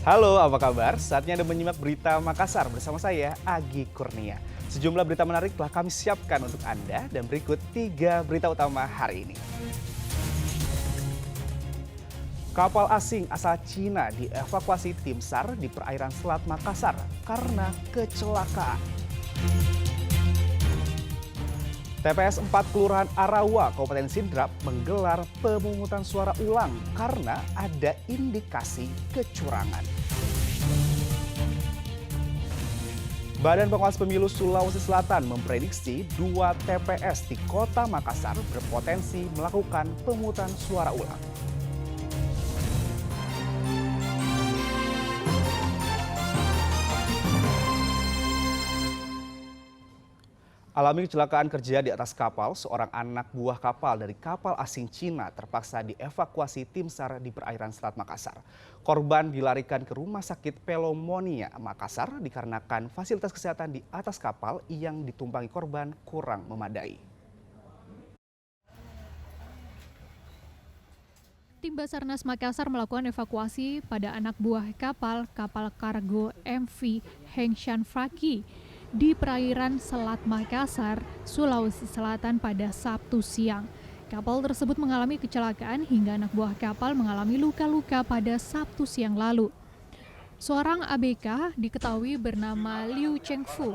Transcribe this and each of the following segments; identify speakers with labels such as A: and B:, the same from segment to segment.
A: Halo, apa kabar? Saatnya Anda menyimak berita Makassar bersama saya, Agi Kurnia. Sejumlah berita menarik telah kami siapkan untuk Anda dan berikut 3 berita utama hari ini. Kapal asing asal Cina dievakuasi tim SAR di perairan Selat Makassar karena kecelakaan. TPS 4 Kelurahan Arawa, Kabupaten Sidrap menggelar pemungutan suara ulang karena ada indikasi kecurangan. Badan Pengawas Pemilu Sulawesi Selatan memprediksi 2 TPS di Kota Makassar berpotensi melakukan pemungutan suara ulang. Alami kecelakaan kerja di atas kapal, seorang anak buah kapal dari kapal asing Cina terpaksa dievakuasi tim SAR di perairan Selat Makassar. Korban dilarikan ke Rumah Sakit Pelomonia Makassar dikarenakan fasilitas kesehatan di atas kapal yang ditumpangi korban kurang memadai.
B: Tim Basarnas Makassar melakukan evakuasi pada anak buah kapal kargo MV Hengshan Fraki di perairan Selat Makassar, Sulawesi Selatan pada Sabtu siang. Kapal tersebut mengalami kecelakaan hingga anak buah kapal mengalami luka-luka pada Sabtu siang lalu. Seorang ABK diketahui bernama Liu Chengfu.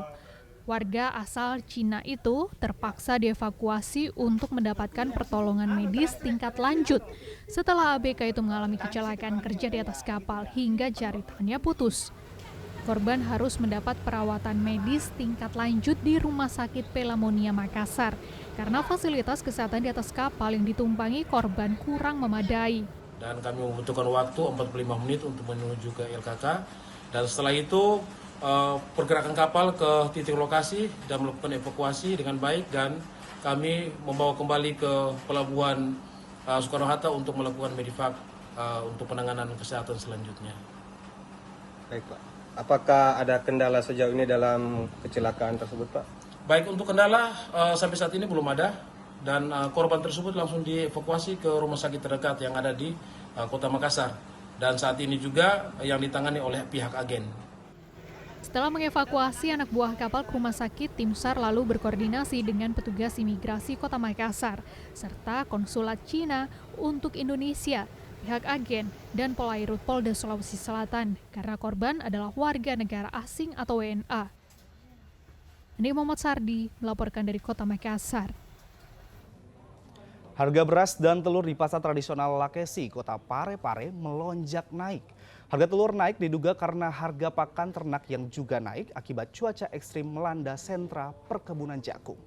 B: Warga asal Cina itu terpaksa dievakuasi untuk mendapatkan pertolongan medis tingkat lanjut setelah ABK itu mengalami kecelakaan kerja di atas kapal hingga jari tangannya putus. Korban harus mendapat perawatan medis tingkat lanjut di Rumah Sakit Pelomonia Makassar karena fasilitas kesehatan di atas kapal yang ditumpangi korban kurang memadai.
C: Dan kami membutuhkan waktu 45 menit untuk menuju ke LKK. Dan setelah itu pergerakan kapal ke titik lokasi dan melakukan evakuasi dengan baik, dan kami membawa kembali ke pelabuhan Soekarno-Hatta untuk melakukan medevac untuk penanganan kesehatan selanjutnya.
D: Baik Pak, apakah ada kendala sejauh ini dalam kecelakaan tersebut Pak?
C: Baik, untuk kendala sampai saat ini belum ada, dan korban tersebut langsung dievakuasi ke rumah sakit terdekat yang ada di Kota Makassar, dan saat ini juga yang ditangani oleh pihak agen.
B: Setelah mengevakuasi anak buah kapal ke rumah sakit, tim SAR lalu berkoordinasi dengan petugas imigrasi Kota Makassar serta konsulat Cina untuk Indonesia, pihak agen, dan Polairut Polda Sulawesi Selatan karena korban adalah warga negara asing atau WNA. Andi Muhammad Sardi melaporkan dari Kota Makassar.
A: Harga beras dan telur di pasar tradisional Lakesi, Kota Parepare melonjak naik. Harga telur naik diduga karena harga pakan ternak yang juga naik akibat cuaca ekstrim melanda sentra perkebunan jagung.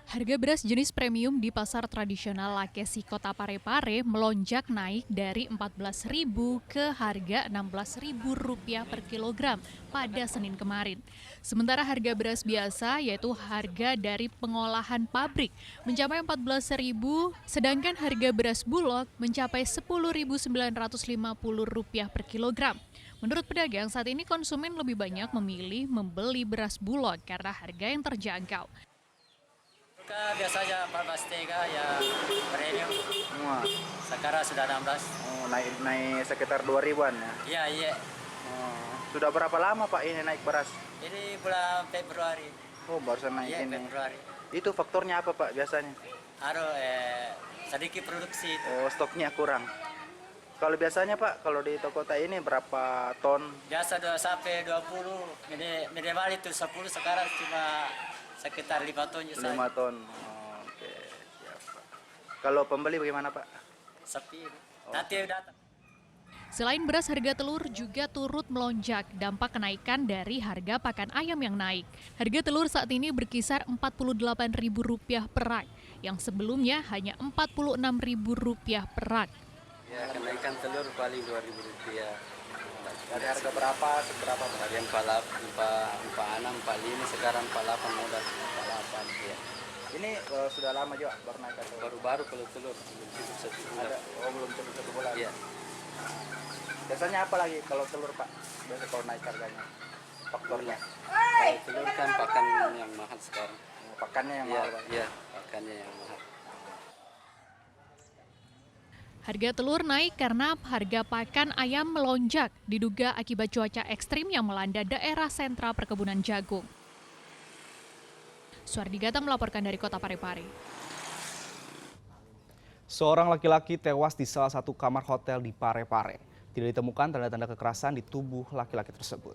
B: Harga beras jenis premium di pasar tradisional Lakesi Kota Parepare melonjak naik dari Rp14.000 ke harga Rp16.000 per kilogram pada Senin kemarin. Sementara harga beras biasa, yaitu harga dari pengolahan pabrik, mencapai Rp14.000, sedangkan harga beras bulog mencapai Rp10.950 per kilogram. Menurut pedagang, saat ini konsumen lebih banyak memilih membeli beras bulog karena harga yang terjangkau.
E: Biasanya 14 tega ya premium. Sekarang sudah 16.
F: Oh, naik sekitar 2.000-an ya?
E: Iya, iya.
F: Sudah berapa lama Pak ini naik beras?
E: Ini bulan Februari.
F: Oh, barusan naik
E: Iya,
F: ini.
E: Februari.
F: Itu faktornya apa Pak biasanya?
E: Sedikit produksi.
F: Oh, stoknya kurang. Kalau biasanya Pak, kalau di toko kota ini berapa ton?
E: Biasa 2 sampai 20. Minimal itu 10, sekarang cuma sekitar 5 ton saja.
F: 5 ton. Oh, oke, siap Pak. Kalau pembeli bagaimana Pak?
E: Sepi. Nanti datang.
B: Selain beras, harga telur juga turut melonjak, dampak kenaikan dari harga pakan ayam yang naik. Harga telur saat ini berkisar Rp48.000 per rak, yang sebelumnya hanya Rp46.000 per rak.
G: Ya, kenaikan telur paling Rp2.000.
F: Dari harga berapa, seberapa Pak?
G: Dari yang 46, 45, sekarang 48 modal 48. Ya.
F: Ini sudah lama juga baru naik atau?
G: Baru-baru kalau telur, belum cukup 1 bulan.
F: Belum cukup 1 bulan.
G: Iya.
F: Biasanya apa lagi kalau telur Pak? Biasa kalau naik harganya? Faktornya?
G: Kalau telur kan pakan yang mahal sekarang.
F: Pakannya yang
G: Iya,
F: mahal Pak?
G: iya, pakannya yang mahal.
B: Harga telur naik karena harga pakan ayam melonjak, diduga akibat cuaca ekstrim yang melanda daerah sentra perkebunan jagung. Suardi Gata melaporkan dari Kota Parepare.
A: Seorang laki-laki tewas di salah satu kamar hotel di Parepare. Tidak ditemukan tanda-tanda kekerasan di tubuh laki-laki tersebut.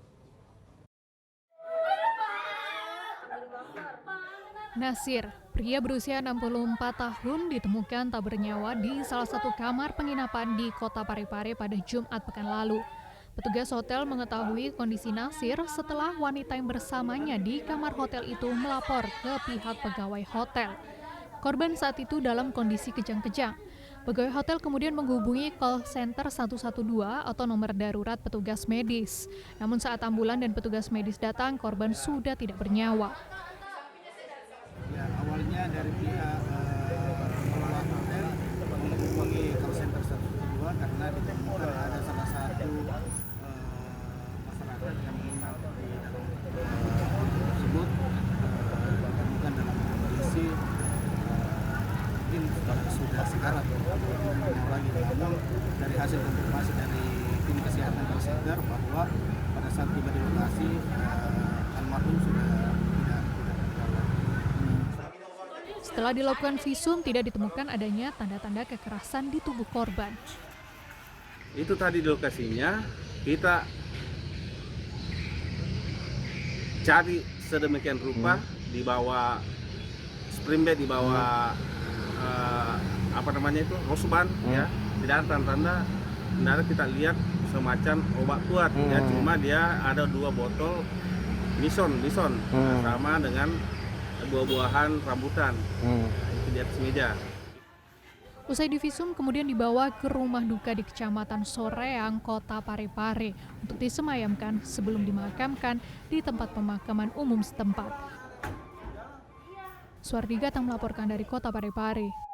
B: Nasir, pria berusia 64 tahun ditemukan tak bernyawa di salah satu kamar penginapan di Kota Parepare pada Jumat pekan lalu. Petugas hotel mengetahui kondisi Nasir setelah wanita yang bersamanya di kamar hotel itu melapor ke pihak pegawai hotel. Korban saat itu dalam kondisi kejang-kejang. Pegawai hotel kemudian menghubungi call center 112 atau nomor darurat petugas medis. Namun saat ambulan dan petugas medis datang, korban sudah tidak bernyawa.
H: Ya, awalnya dari pihak pengelola hotel menghubungi call center 112 karena ditemukan ada salah satu masyarakat yang menginap di dalam hotel tersebut ditemukan dalam kondisi mungkin sudah sekarat lagi. Namun dari hasil konfirmasi dari tim kesehatan call center bahwa pada saat tiba di lokasi almarhum sudah tidak bernyawa.
B: Setelah dilakukan visum, tidak ditemukan adanya tanda-tanda kekerasan di tubuh korban.
I: Itu tadi di lokasinya, kita cari sedemikian rupa di bawah spring bed, di bawah rosban, ya. Tidak ada tanda-tanda, kita lihat semacam obat kuat, ya. Cuma dia ada 2 botol bison, sama dengan buah-buahan rambutan, itu di atas meja.
B: Usai divisum kemudian dibawa ke rumah duka di Kecamatan Soreang, Kota Parepare untuk disemayamkan sebelum dimakamkan di tempat pemakaman umum setempat. Suardi Gata melaporkan dari Kota Parepare.